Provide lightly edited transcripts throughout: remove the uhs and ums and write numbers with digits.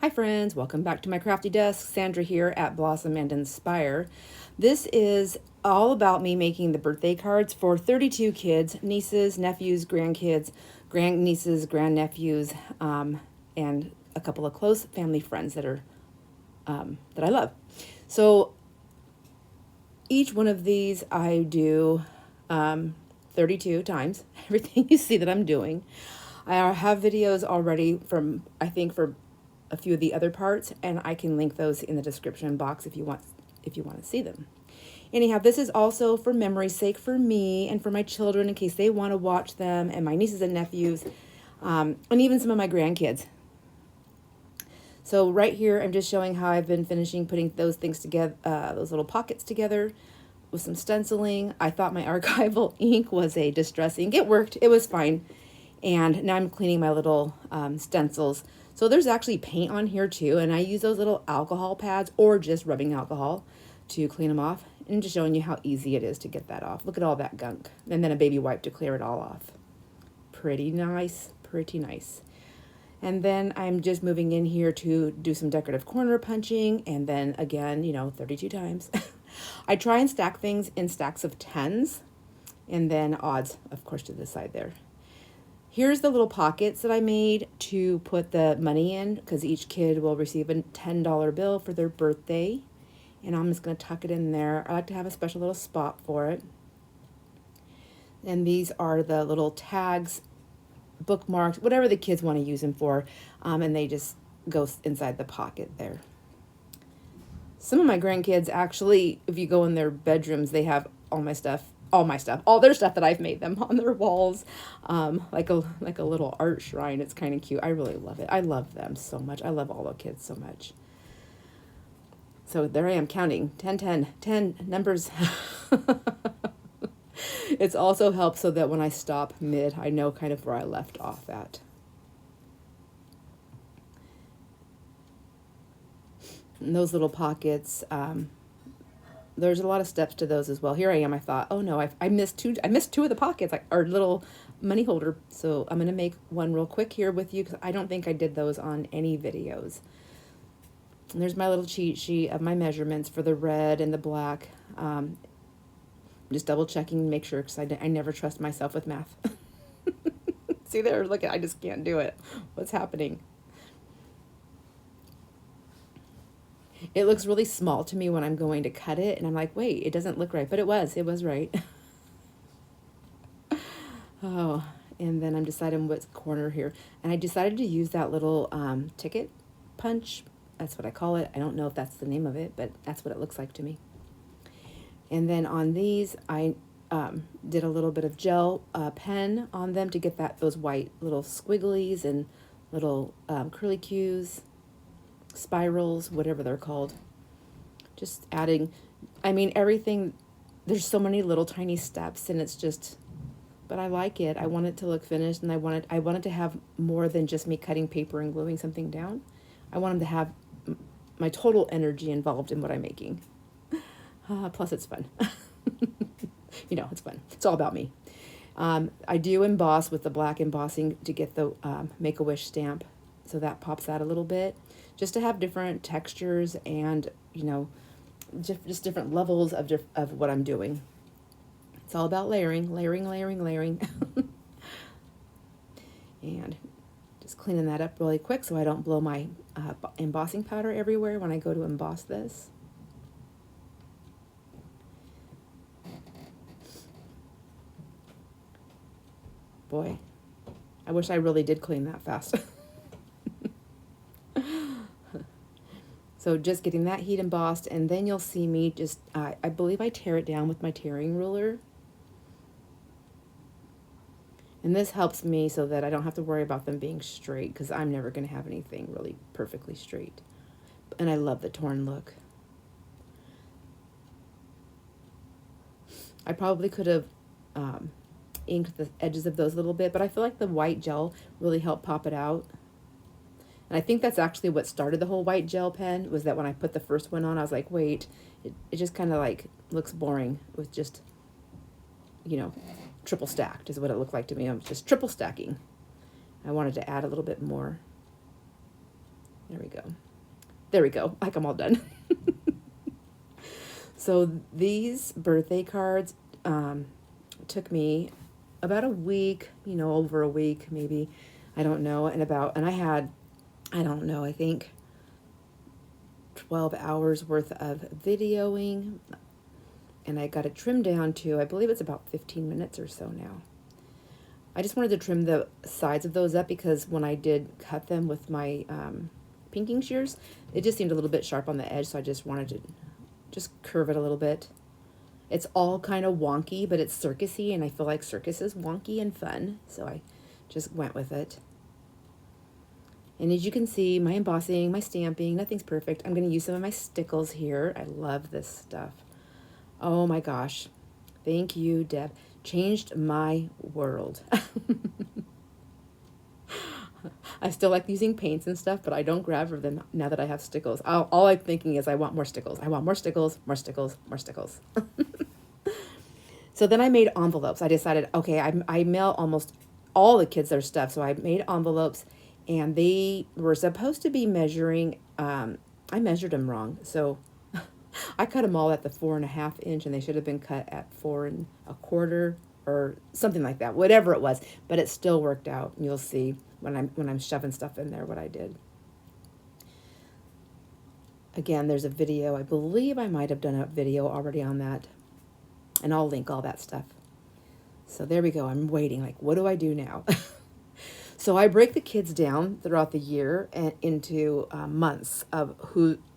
Hi friends, welcome back to my crafty desk. Sandra here at Blossom and Inspire. This is all about me making the birthday cards for 32 kids, nieces, nephews, grandkids, grandnieces, grandnephews, and a couple of close family friends that are that I love. So each one of these I do 32 times. Everything you see that I'm doing. I have videos already from, I think, for a few of the other parts, and I can link those in the description box if you want to see them. Anyhow, this is also for memory's sake for me and for my children in case they want to watch them, and my nieces and nephews, and even some of my grandkids. So right here, I'm just showing how I've been finishing putting those things together, those little pockets together with some stenciling. I thought my archival ink was a distress ink. It worked. It was fine. And now I'm cleaning my little stencils. So there's actually paint on here too, and I use those little alcohol pads or just rubbing alcohol to clean them off. And just showing you how easy it is to get that off. Look at all that gunk. And then a baby wipe to clear it all off. Pretty nice, pretty nice. And then I'm just moving in here to do some decorative corner punching, and then again, 32 times. I try and stack things in stacks of 10s, and then odds, of course, to the side there. Here's the little pockets that I made to put the money in, because each kid will receive a $10 bill for their birthday. And I'm just going to tuck it in there. I like to have a special little spot for it. And these are the little tags, bookmarks, whatever the kids want to use them for. And they just go inside the pocket there. Some of my grandkids actually, if you go in their bedrooms, they have all their stuff that I've made them on their walls, like a little art shrine. It's kind of cute. I really love it. I love them so much. I love all the kids so much. So there I am counting 10 numbers. It's also helped so that when I stop mid, I know kind of where I left off at. And those little pockets, there's a lot of steps to those as well. Here I am. I thought, oh no, I missed two of the pockets, our little money holder. So I'm gonna make one real quick here with you because I don't think I did those on any videos. And there's my little cheat sheet of my measurements for the red and the black. Just double checking to make sure because I never trust myself with math. See there, look, I just can't do it. What's happening? It looks really small to me when I'm going to cut it, and I'm like, wait, it doesn't look right, but it was right. Oh, and then I'm deciding what corner here, and I decided to use that little ticket punch. That's what I call it. I don't know if that's the name of it, but that's what it looks like to me. And then on these, I did a little bit of gel pen on them to get those white little squigglies and little curlicues, spirals, whatever they're called. Just adding, everything. There's so many little tiny steps, and it's just, but I like it. I want it to look finished, and I wanted to have more than just me cutting paper and gluing something down. I wanted to have my total energy involved in what I'm making. Plus, it's fun. It's fun. It's all about me. I do emboss with the black embossing to get the Make-A-Wish stamp, so that pops out a little bit, just to have different textures and, just different levels of what I'm doing. It's all about layering. And just cleaning that up really quick so I don't blow my embossing powder everywhere when I go to emboss this. Boy, I wish I really did clean that fast. So just getting that heat embossed, and then you'll see me just, I believe I tear it down with my tearing ruler. And this helps me so that I don't have to worry about them being straight, because I'm never going to have anything really perfectly straight. And I love the torn look. I probably could have inked the edges of those a little bit, but I feel like the white gel really helped pop it out. And I think that's actually what started the whole white gel pen, was that when I put the first one on, I was like, wait, it just kind of like looks boring with just, triple stacked is what it looked like to me. I'm just triple stacking. I wanted to add a little bit more. There we go. There we go. Like I'm all done. So these birthday cards took me about a week, over a week maybe, I don't know, and I had, I don't know, I think 12 hours worth of videoing, and I got it trimmed down to, I believe it's about 15 minutes or so now. I just wanted to trim the sides of those up because when I did cut them with my pinking shears, it just seemed a little bit sharp on the edge, so I just wanted to just curve it a little bit. It's all kind of wonky, but it's circusy, and I feel like circus is wonky and fun, so I just went with it. And as you can see, my embossing, my stamping, nothing's perfect. I'm going to use some of my stickles here. I love this stuff. Oh my gosh. Thank you, Deb. Changed my world. I still like using paints and stuff, but I don't grab for them now that I have stickles. All I'm thinking is I want more stickles. I want more stickles, more stickles, more stickles. So then I made envelopes. I decided, okay, I mail almost all the kids their stuff. So I made envelopes, and they were supposed to be measuring. I measured them wrong. So I cut them all at the 4.5 inch, and they should have been cut at 4 1/4 or something like that, whatever it was. But it still worked out. You'll see when I'm shoving stuff in there what I did. Again, there's a video. I believe I might have done a video already on that, and I'll link all that stuff. So there we go. I'm waiting. Like, what do I do now? So I break the kids down throughout the year and into months of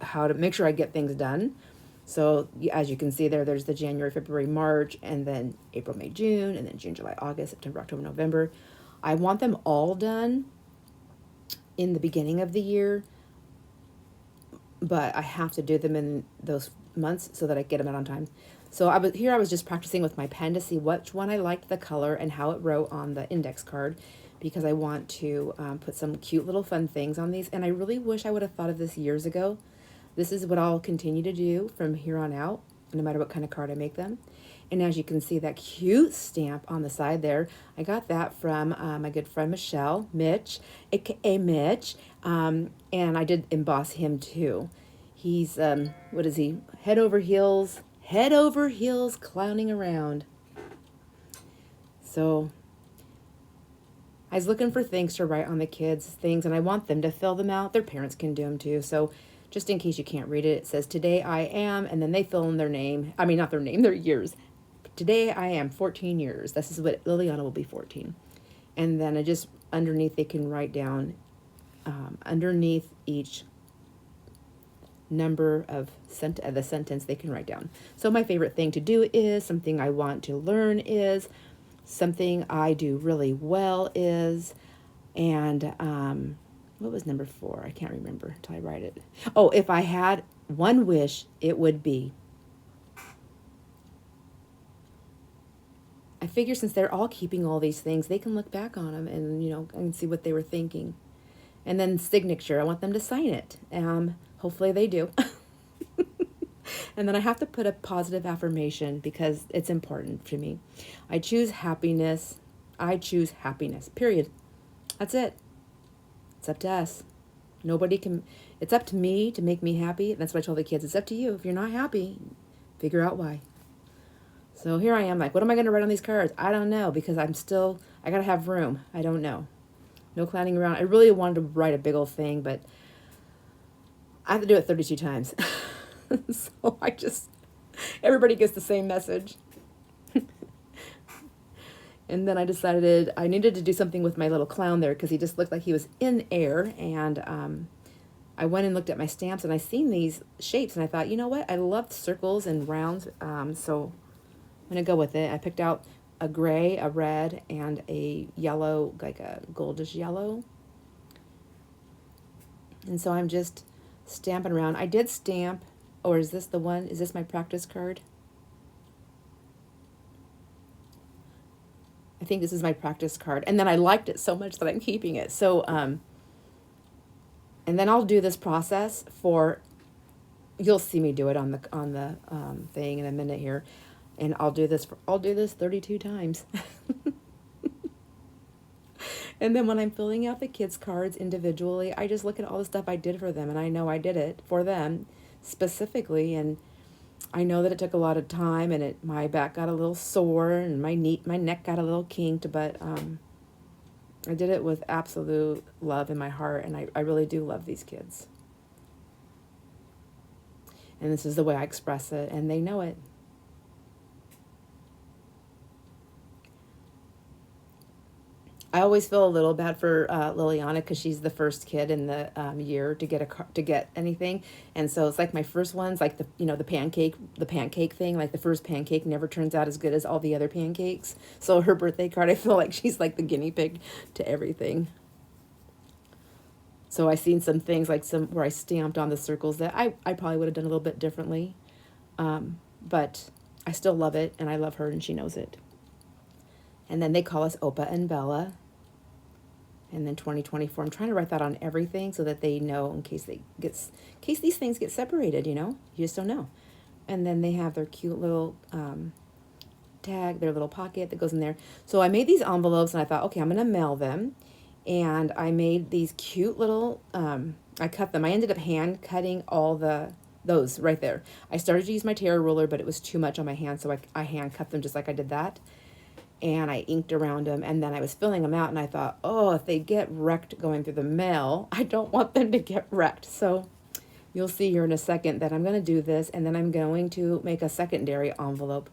how to make sure I get things done. So as you can see there's the January, February, March, and then April, May, June, and then June, July, August, September, October, November. I want them all done in the beginning of the year, but I have to do them in those months so that I get them out on time. So I was just practicing with my pen to see which one I liked the color and how it wrote on the index card, because I want to put some cute little fun things on these. And I really wish I would have thought of this years ago. This is what I'll continue to do from here on out, no matter what kind of card I make them. And as you can see, that cute stamp on the side there, I got that from my good friend Mitch, aka Mitch, and I did emboss him too. He's, what is he, head over heels clowning around. So I was looking for things to write on the kids' things, and I want them to fill them out. Their parents can do them too. So just in case you can't read it, it says, today I am, and then they fill in their name. I mean, not their name, their years. Today I am 14 years. This is what Liliana will be 14. And then I just, underneath, they can write down, underneath each number of the sentence they can write down. So my favorite thing to do is, something I want to learn is, something I do really well is, and what was number 4? I can't remember until I write it. Oh, if I had one wish, it would be. I figure since they're all keeping all these things, they can look back on them and, and see what they were thinking. And then signature, I want them to sign it. Hopefully they do. And then I have to put a positive affirmation because it's important to me. I choose happiness. I choose happiness, period. That's it. It's up to us. It's up to me to make me happy. That's what I told the kids. It's up to you. If you're not happy, figure out why. So here I am, like, what am I going to write on these cards? I don't know, because I got to have room. I don't know. No clowning around. I really wanted to write a big old thing, but I have to do it 32 times. So everybody gets the same message. And then I decided I needed to do something with my little clown there because he just looked like he was in air. And I went and looked at my stamps, and I seen these shapes, and I thought, you know what? I loved circles and rounds, so I'm going to go with it. I picked out a gray, a red, and a yellow, like a goldish yellow. And so I'm just stamping around. I did stamp, or is this the one? Is this my practice card? I think this is my practice card. And then I liked it so much that I'm keeping it. So, and then I'll do this process for, you'll see me do it on the thing in a minute here. And I'll do this 32 times. And then when I'm filling out the kids' cards individually, I just look at all the stuff I did for them, and I know I did it for them specifically, and I know that it took a lot of time, and my back got a little sore, and my neck got a little kinked, but I did it with absolute love in my heart, and I really do love these kids. And this is the way I express it, and they know it. I always feel a little bad for Liliana because she's the first kid in the year to get anything, and so it's like my first one's like the pancake thing. Like the first pancake never turns out as good as all the other pancakes. So her birthday card, I feel like she's like the guinea pig to everything. So I seen some things like some where I stamped on the circles that I probably would have done a little bit differently, but I still love it, and I love her, and she knows it. And then they call us Opa and Bella. And then 2024, I'm trying to write that on everything so that they know in case these things get separated, you just don't know. And then they have their cute little tag, their little pocket that goes in there. So I made these envelopes, and I thought, okay, I'm going to mail them. And I made these cute little, I cut them. I ended up hand cutting all those right there. I started to use my Terra ruler, but it was too much on my hand, so I hand cut them just like I did that. And I inked around them, and then I was filling them out, and I thought, oh, if they get wrecked going through the mail, I don't want them to get wrecked. So you'll see here in a second that I'm going to do this, and then I'm going to make a secondary envelope.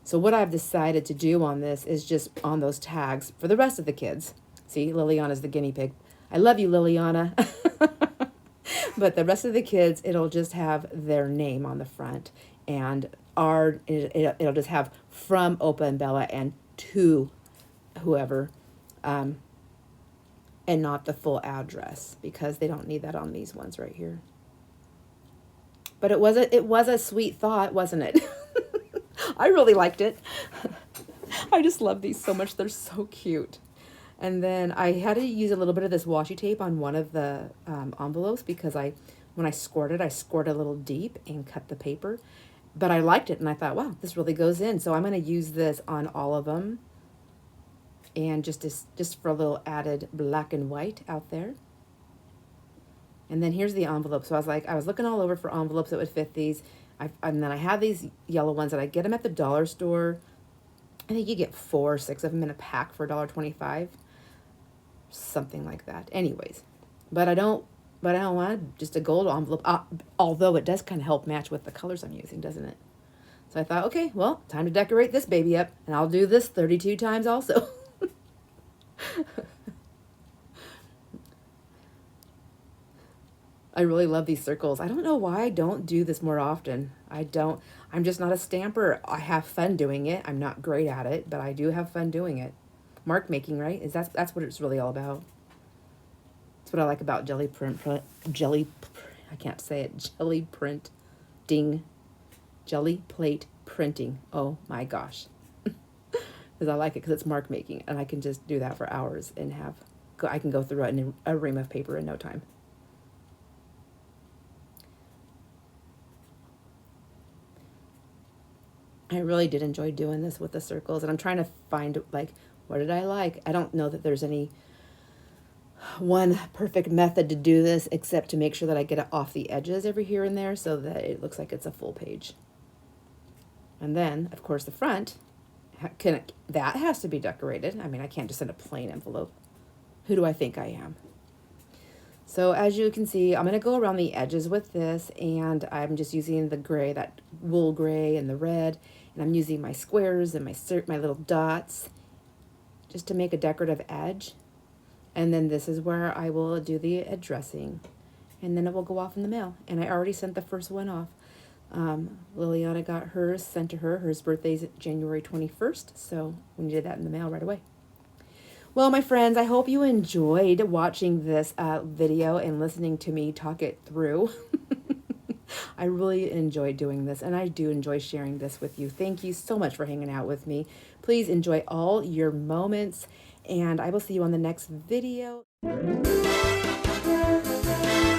So what I've decided to do on this is just on those tags for the rest of the kids. See, Liliana's the guinea pig. I love you, Liliana. But the rest of the kids, it'll just have their name on the front, and it'll just have from Opa and Bella and to whoever, and not the full address, because they don't need that on these ones right here. But it was a sweet thought, wasn't it? I really liked it. I just love these so much. They're so cute. And then I had to use a little bit of this washi tape on one of the envelopes because when I scored a little deep and cut the paper. But I liked it, and I thought, wow, this really goes in. So I'm going to use this on all of them, and just for a little added black and white out there. And then here's the envelope. So I was looking all over for envelopes that would fit these. And then I had these yellow ones that I get them at the dollar store. I think you get 4 or 6 of them in a pack for $1.25, something like that. Anyways, but I don't want just a gold envelope, although it does kind of help match with the colors I'm using, doesn't it? So I thought, okay, well, time to decorate this baby up, and I'll do this 32 times also. I really love these circles. I don't know why I don't do this more often. I'm just not a stamper. I have fun doing it. I'm not great at it, but I do have fun doing it. Mark making, right? That's what it's really all about. That's what I like about jelly printing. Jelly plate printing. Oh my gosh. Because I like it because it's mark making, and I can just do that for hours and I can go through a ream of paper in no time. I really did enjoy doing this with the circles, and I'm trying to find, like, what did I like? I don't know that there's any one perfect method to do this, except to make sure that I get it off the edges every here and there so that it looks like it's a full page. And then, of course, the front, that has to be decorated. I mean, I can't just send a plain envelope. Who do I think I am? So as you can see, I'm going to go around the edges with this, and I'm just using the gray, that wool gray and the red, and I'm using my squares and my little dots just to make a decorative edge. And then this is where I will do the addressing, and then it will go off in the mail. And I already sent the first one off. Liliana got hers sent to her. Hers birthday's January 21st, so we needed that in the mail right away. Well, my friends, I hope you enjoyed watching this video and listening to me talk it through. I really enjoyed doing this, and I do enjoy sharing this with you. Thank you so much for hanging out with me. Please enjoy all your moments, and I will see you on the next video.